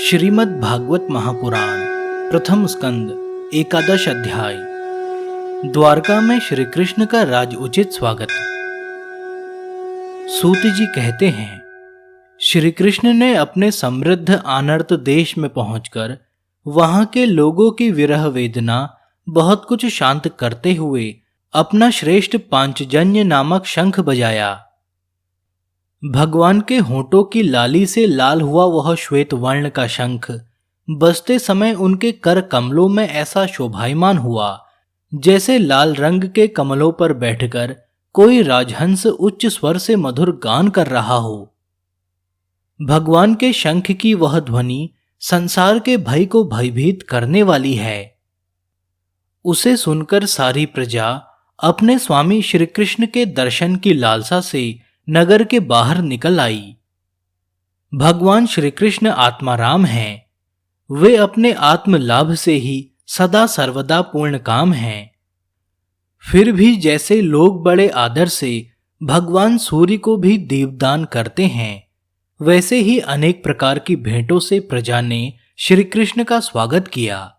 श्रीमद् भागवत महापुराण प्रथम स्कंद एकादश अध्याय। द्वारका में श्री कृष्ण का राजउचित स्वागत। सूत जी कहते हैं, श्री कृष्ण ने अपने समृद्ध आनर्त देश में पहुंचकर वहां के लोगों की विरह वेदना बहुत कुछ शांत करते हुए अपना श्रेष्ठ पांचजन्य नामक शंख बजाया। भगवान के होंठों की लाली से लाल हुआ वह श्वेत वर्ण का शंख बजते समय उनके कर कमलों में ऐसा शोभायमान हुआ जैसे लाल रंग के कमलों पर बैठकर कोई राजहंस उच्च स्वर से मधुर गान कर रहा हो। भगवान के शंख की वह ध्वनि संसार के भय को भयभीत करने वाली है। उसे सुनकर सारी प्रजा अपने स्वामी श्री कृष्ण के दर्शन की लालसा से नगर के बाहर निकल आई। भगवान श्री कृष्ण आत्माराम हैं। वे अपने आत्म लाभ से ही सदा सर्वदा पूर्ण काम हैं। फिर भी जैसे लोग बड़े आदर से भगवान सूर्य को भी दीपदान करते हैं, वैसे ही अनेक प्रकार की भेंटों से प्रजा ने श्री कृष्ण का स्वागत किया।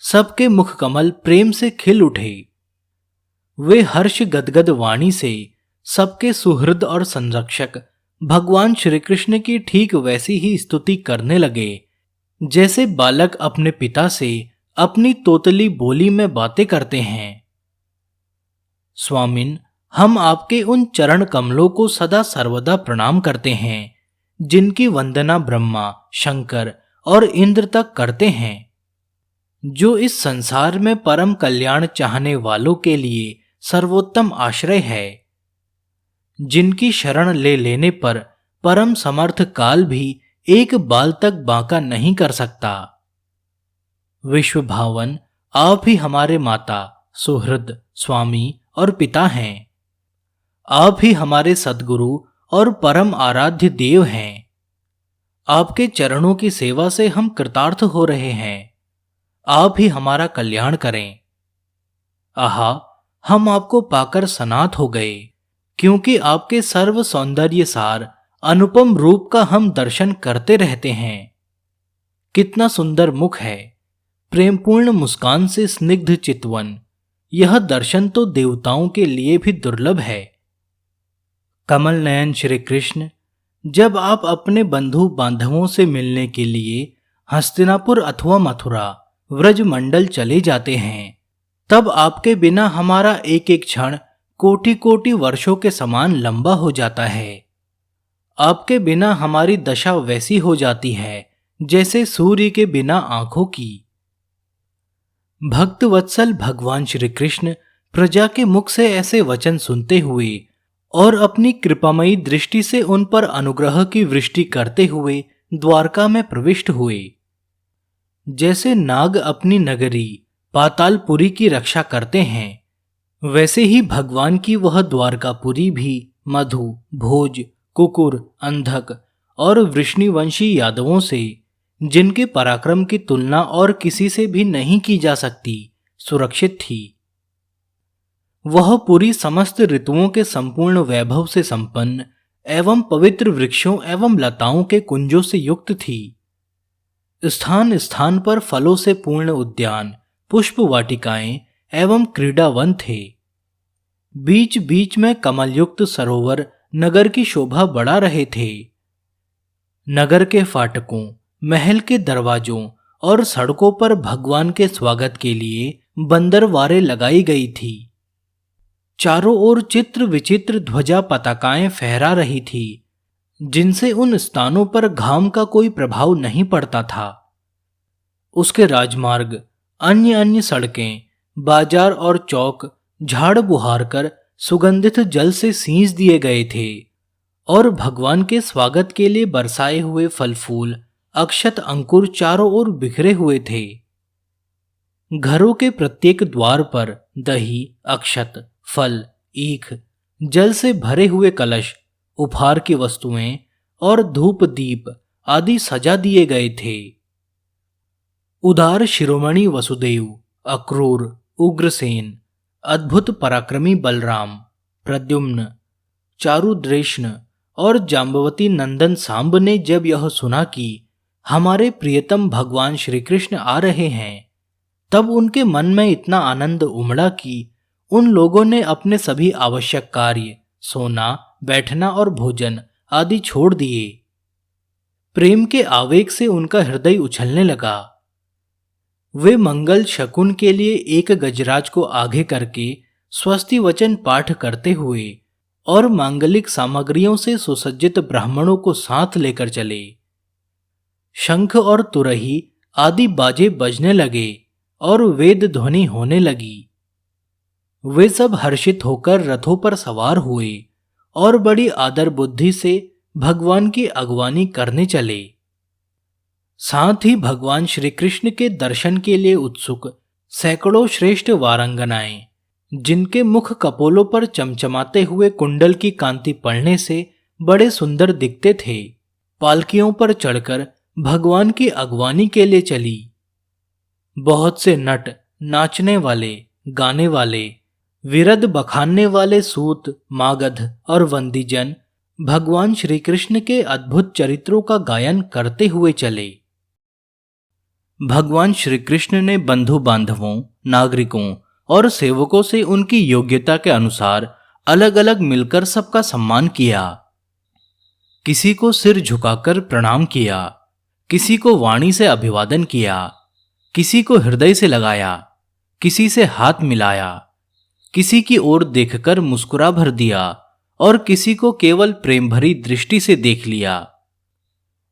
सबके मुख कमल प्रेम से खिल उठे। वे हर्ष गदगद वाणी से सबके सुहृद और संरक्षक भगवान श्री कृष्ण की ठीक वैसी ही स्तुति करने लगे जैसे बालक अपने पिता से अपनी तोतली बोली में बातें करते हैं। स्वामिन, हम आपके उन चरण कमलों को सदा सर्वदा प्रणाम करते हैं जिनकी वंदना ब्रह्मा, शंकर और इंद्र तक करते हैं, जो इस संसार में परम कल्याण चाहने वालों के लिए सर्वोत्तम आश्रय है, जिनकी शरण ले लेने पर परम समर्थ काल भी एक बाल तक बांका नहीं कर सकता। विश्व भावन, आप ही हमारे माता, सुहृद, स्वामी और पिता हैं। आप ही हमारे सद्गुरु और परम आराध्य देव हैं। आपके चरणों की सेवा से हम कृतार्थ हो रहे हैं। आप ही हमारा कल्याण करें। आहा, हम आपको पाकर सनाथ हो गए, क्योंकि आपके सर्व सौंदर्य सार अनुपम रूप का हम दर्शन करते रहते हैं। कितना सुंदर मुख है, प्रेमपूर्ण मुस्कान से स्निग्ध चितवन। यह दर्शन तो देवताओं के लिए भी दुर्लभ है। कमल नयन श्री कृष्ण, जब आप अपने बंधु बांधवों से मिलने के लिए हस्तिनापुर अथवा मथुरा व्रज मंडल चले जाते हैं, तब आपके बिना हमारा एक एक क्षण कोटि कोटि वर्षों के समान लंबा हो जाता है। आपके बिना हमारी दशा वैसी हो जाती है जैसे सूर्य के बिना आंखों की। भक्त वत्सल भगवान श्री कृष्ण प्रजा के मुख से ऐसे वचन सुनते हुए और अपनी कृपामयी दृष्टि से उन पर अनुग्रह की वृष्टि करते हुए द्वारका में प्रविष्ट हुए। जैसे नाग अपनी नगरी पातालपुरी की रक्षा करते हैं, वैसे ही भगवान की वह द्वारकापुरी भी मधु, भोज, कुकुर, अंधक और वृष्णिवंशी यादवों से, जिनके पराक्रम की तुलना और किसी से भी नहीं की जा सकती, सुरक्षित थी। वह पुरी समस्त ऋतुओं के संपूर्ण वैभव से संपन्न एवं पवित्र वृक्षों एवं लताओं के कुंजों से युक्त थी। स्थान स्थान पर फलों से पूर्ण उद्यान, पुष्प वाटिकाएं एवं क्रीड़ावन थे। बीच बीच में कमलयुक्त सरोवर नगर की शोभा बढ़ा रहे थे। नगर के फाटकों, महल के दरवाजों और सड़कों पर भगवान के स्वागत के लिए बंदरवारें लगाई गई थी। चारों ओर चित्र विचित्र ध्वजा पताकाएं फहरा रही थी, जिनसे उन स्थानों पर घाम का कोई प्रभाव नहीं पड़ता था। उसके राजमार्ग, अन्य अन्य सड़कें, बाजार और चौक झाड़ बुहार कर सुगंधित जल से सींच दिए गए थे और भगवान के स्वागत के लिए बरसाए हुए फल फूल, अक्षत अंकुर चारों ओर बिखरे हुए थे। घरों के प्रत्येक द्वार पर दही, अक्षत, फल, ईख, जल से भरे हुए कलश, उपहार की वस्तुएं और धूप दीप आदि सजा दिए गए थे। उदार शिरोमणि वसुदेव, अक्रूर, उग्रसेन, अद्भुत पराक्रमी बलराम, प्रद्युम्न, चारुद्रेष्ण और जाम्बवती नंदन सांब ने जब यह सुना कि हमारे प्रियतम भगवान श्री कृष्ण आ रहे हैं। तब उनके मन में इतना आनंद उमड़ा कि उन लोगों ने अपने सभी आवश्यक कार्य, सोना, बैठना और भोजन आदि छोड़ दिए। प्रेम के आवेग से उनका हृदय उछलने लगा। वे मंगल शकुन के लिए एक गजराज को आगे करके स्वस्ति वचन पाठ करते हुए और मांगलिक सामग्रियों से सुसज्जित ब्राह्मणों को साथ लेकर चले। शंख और तुरही आदि बाजे बजने लगे और वेद ध्वनि होने लगी। वे सब हर्षित होकर रथों पर सवार हुए और बड़ी आदर बुद्धि से भगवान की अगवानी करने चले। साथ ही भगवान श्री कृष्ण के दर्शन के लिए उत्सुक सैकड़ों श्रेष्ठ वारंगनाएं, जिनके मुख कपोलों पर चमचमाते हुए कुंडल की कांति पड़ने से बड़े सुंदर दिखते थे, पालकियों पर चढ़कर भगवान की अगवानी के लिए चली। बहुत से नट, नाचने वाले, गाने वाले, विरद बखानने वाले सूत, मागध और वंदीजन भगवान श्री कृष्ण के अद्भुत चरित्रों का गायन करते हुए चले। भगवान श्री कृष्ण ने बंधु बांधवों, नागरिकों और सेवकों से उनकी योग्यता के अनुसार अलग अलग मिलकर सबका सम्मान किया। किसी को सिर झुकाकर प्रणाम किया, किसी को वाणी से अभिवादन किया, किसी को हृदय से लगाया, किसी से हाथ मिलाया, किसी की ओर देखकर मुस्कुरा भर दिया और किसी को केवल प्रेम भरी दृष्टि से देख लिया।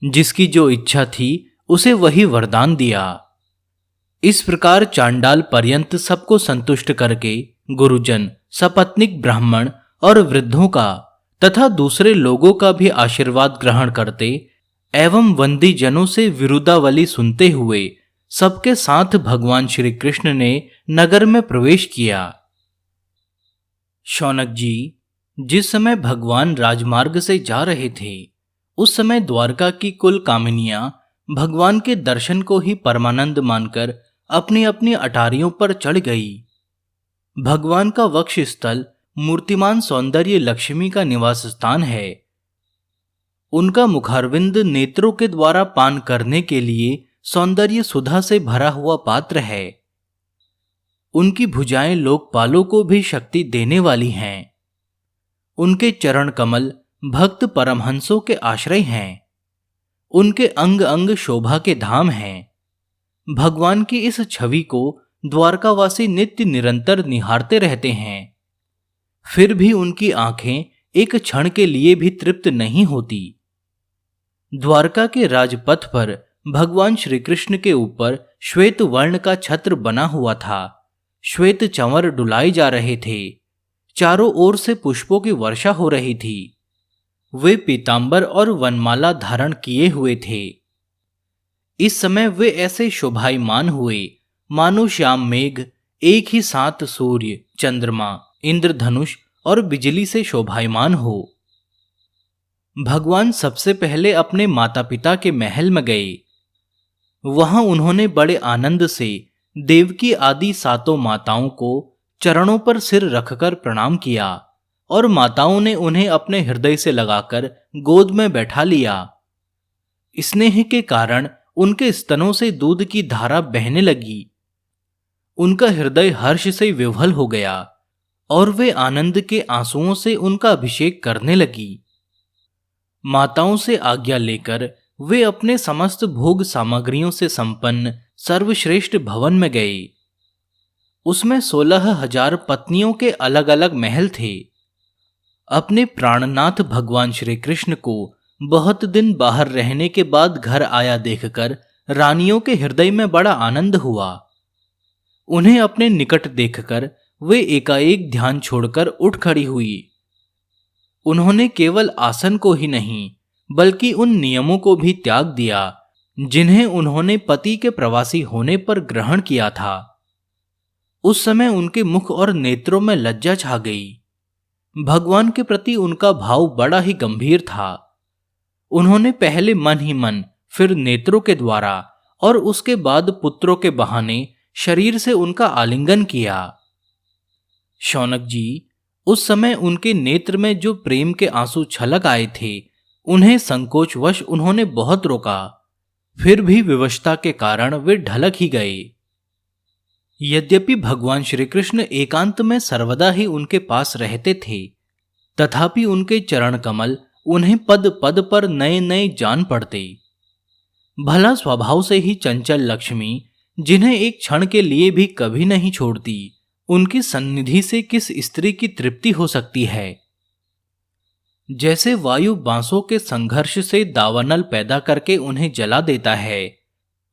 जिसकी जो इच्छा थी उसे वही वरदान दिया। इस प्रकार चांडाल पर्यंत सबको संतुष्ट करके गुरुजन, सपत्नीक ब्राह्मण और वृद्धों का तथा दूसरे लोगों का भी आशीर्वाद ग्रहण करते एवं वंदी जनों से विरुदावली सुनते हुए सबके साथ भगवान श्री कृष्ण ने नगर में प्रवेश किया। शौनक जी, जिस समय भगवान राजमार्ग से जा रहे थे उस समय द्वारका की कुल कामिनियां भगवान के दर्शन को ही परमानंद मानकर अपनी अपनी अटारियों पर चढ़ गई। भगवान का वक्ष स्थल मूर्तिमान सौंदर्य लक्ष्मी का निवास स्थान है। उनका मुखारविंद नेत्रों के द्वारा पान करने के लिए सौंदर्य सुधा से भरा हुआ पात्र है। उनकी भुजाएं लोकपालों को भी शक्ति देने वाली हैं। उनके चरण कमल भक्त परमहंसों के आश्रय हैं। उनके अंग अंग शोभा के धाम हैं। भगवान की इस छवि को द्वारकावासी नित्य निरंतर निहारते रहते हैं। फिर भी उनकी आंखें एक क्षण के लिए भी तृप्त नहीं होती। द्वारका के राजपथ पर भगवान श्री कृष्ण के ऊपर श्वेत वर्ण का छत्र बना हुआ था। श्वेत चंवर डुलाए जा रहे थे। चारों ओर से पुष्पों की वर्षा हो रही थी। वे पीतांबर और वनमाला धारण किए हुए थे। इस समय वे ऐसे शोभायमान हुए मानो श्याम मेघ एक ही साथ सूर्य, चंद्रमा, इंद्रधनुष और बिजली से शोभायमान हो। भगवान सबसे पहले अपने माता पिता के महल में गए। वहां उन्होंने बड़े आनंद से देवकी आदि सातों माताओं को चरणों पर सिर रखकर प्रणाम किया और माताओं ने उन्हें अपने हृदय से लगाकर गोद में बैठा लिया। स्नेह के कारण उनके स्तनों से दूध की धारा बहने लगी। उनका हृदय हर्ष से विह्वल हो गया और वे आनंद के आंसुओं से उनका अभिषेक करने लगी। माताओं से आज्ञा लेकर वे अपने समस्त भोग सामग्रियों से संपन्न सर्वश्रेष्ठ भवन में गए। उसमें 16,000 पत्नियों के अलग अलग महल थे। अपने प्राणनाथ भगवान श्री कृष्ण को बहुत दिन बाहर रहने के बाद घर आया देखकर रानियों के हृदय में बड़ा आनंद हुआ। उन्हें अपने निकट देखकर वे एकाएक ध्यान छोड़कर उठ खड़ी हुई। उन्होंने केवल आसन को ही नहीं बल्कि उन नियमों को भी त्याग दिया जिन्हें उन्होंने पति के प्रवासी होने पर ग्रहण किया था। उस समय उनके मुख और नेत्रों में लज्जा छा गई। भगवान के प्रति उनका भाव बड़ा ही गंभीर था। उन्होंने पहले मन ही मन, फिर नेत्रों के द्वारा और उसके बाद पुत्रों के बहाने शरीर से उनका आलिंगन किया। शौनक जी, उस समय उनके नेत्र में जो प्रेम के आंसू छलक आए थे उन्हें संकोचवश उन्होंने बहुत रोका। फिर भी विवशता के कारण वे ढलक ही गए। यद्यपि भगवान श्री कृष्ण एकांत में सर्वदा ही उनके पास रहते थे, तथापि उनके चरण कमल उन्हें पद पद पर नए नए जान पड़ते। भला स्वभाव से ही चंचल लक्ष्मी, जिन्हें एक क्षण के लिए भी कभी नहीं छोड़ती, उनकी सन्निधि से किस स्त्री की तृप्ति हो सकती है। जैसे वायु बांसों के संघर्ष से दावानल पैदा करके उन्हें जला देता है,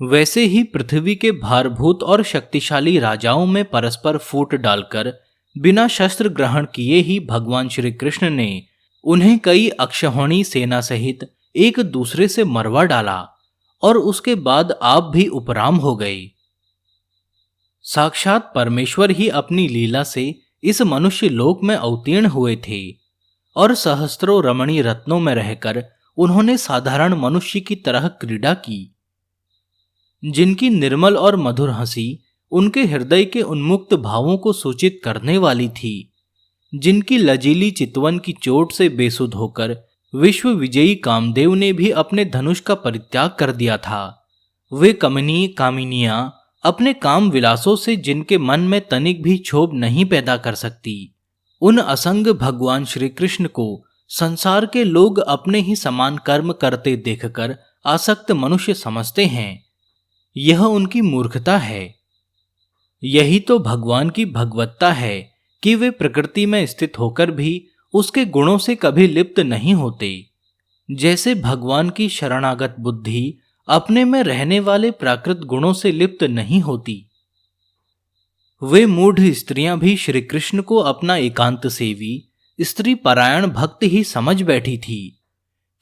वैसे ही पृथ्वी के भारभूत और शक्तिशाली राजाओं में परस्पर फूट डालकर बिना शस्त्र ग्रहण किए ही भगवान श्री कृष्ण ने उन्हें कई अक्षौहिणी सेना सहित एक दूसरे से मरवा डाला और उसके बाद आप भी उपराम हो गए। साक्षात परमेश्वर ही अपनी लीला से इस मनुष्य लोक में अवतीर्ण हुए थे और सहस्त्रों रमणीय रत्नों में रहकर उन्होंने साधारण मनुष्य की तरह क्रीड़ा की। जिनकी निर्मल और मधुर हंसी उनके हृदय के उन्मुक्त भावों को सूचित करने वाली थी, जिनकी लजीली चितवन की चोट से बेसुध होकर विश्व विजयी कामदेव ने भी अपने धनुष का परित्याग कर दिया था, वे कमनीय कामिनियां अपने काम विलासों से जिनके मन में तनिक भी क्षोभ नहीं पैदा कर सकती, उन असंग भगवान श्री कृष्ण को संसार के लोग अपने ही समान कर्म करते देखकर आसक्त मनुष्य समझते हैं। यह उनकी मूर्खता है। यही तो भगवान की भगवत्ता है कि वे प्रकृति में स्थित होकर भी उसके गुणों से कभी लिप्त नहीं होते। जैसे भगवान की शरणागत बुद्धि अपने में रहने वाले प्राकृत गुणों से लिप्त नहीं होती, वे मूढ़ स्त्रियां भी श्री कृष्ण को अपना एकांत सेवी स्त्री परायण भक्त ही समझ बैठी थी,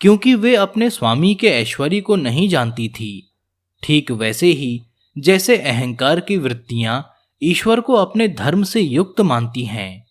क्योंकि वे अपने स्वामी के ऐश्वर्य को नहीं जानती थी। ठीक वैसे ही जैसे अहंकार की वृत्तियां ईश्वर को अपने धर्म से युक्त मानती हैं।